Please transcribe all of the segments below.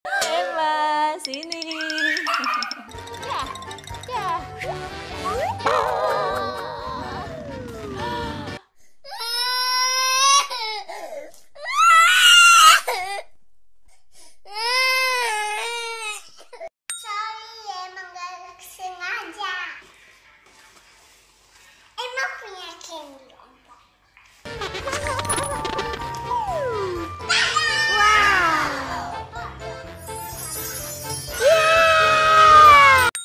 Emma, sini. Ya, Sorry, emang gak sengaja. Emang punya candy ompok.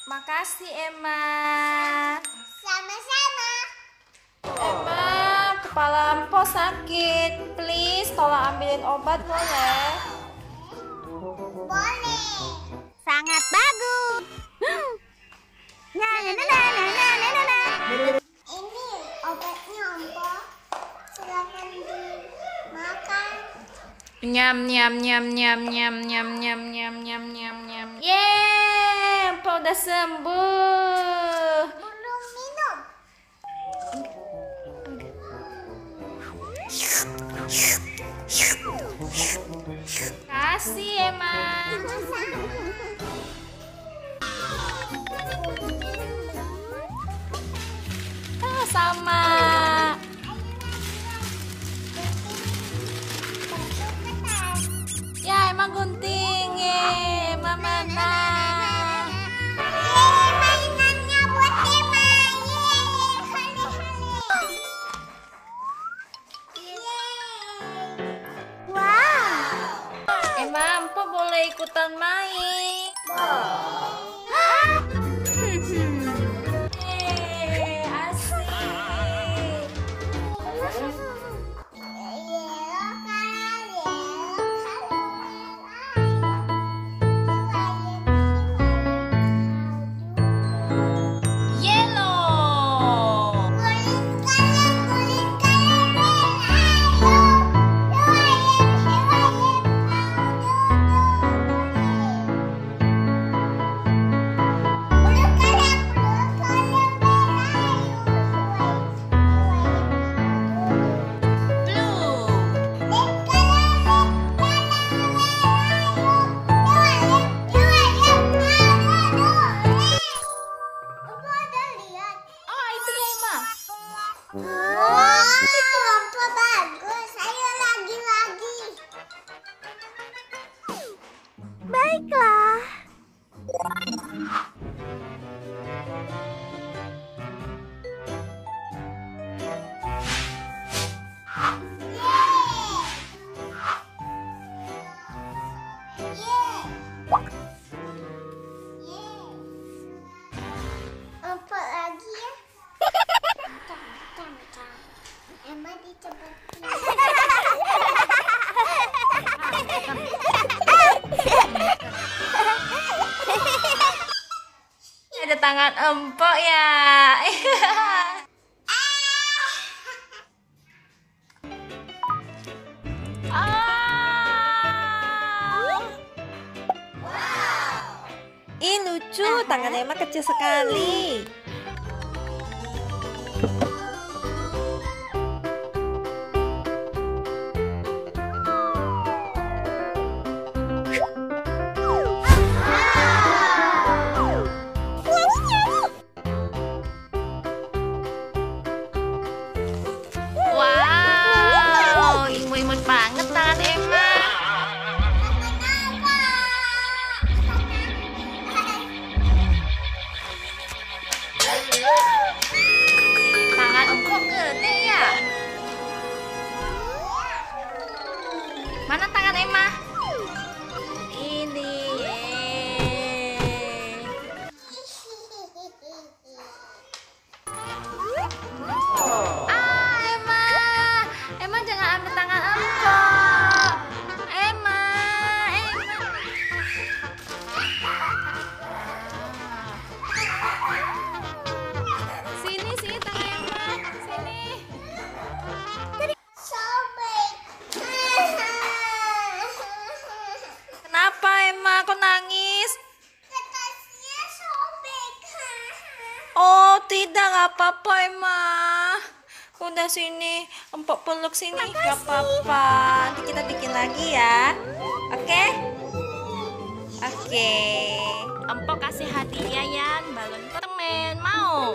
Makasih Emma. Sama-sama. Emma, kepala Empo sakit. Please, tolong ambilin obat boleh? Boleh. Sangat bagus. Ini obatnya ompok. Silakan dimakan. Nyam nyam nyam nyam nyam nyam nyam nyam nyam nyam nyam. Yeay, Empo udah sembuh. Belum minum. Kasih Emma. Sama. Ya, emang gunting. Emma mana? Mainannya buat Emma. Wow. Emma, Empo boleh ikutan main. Asik. Yellow. Oh, itu Emma. Apa bagus? Ayo lagi. Baiklah. Apa lagi ya? Emma dicepetin. Ada tangan empok ya. Ih, lucu, tangan Emma kecil sekali. Wow, imut-imut banget tangan Emma. tidak, nggak apa-apa Emma. Udah sini, empok peluk sini, nggak apa-apa. Nanti kita bikin lagi ya. Oke? Oke. Empok kasih hadiah ya, balon permen. Mau?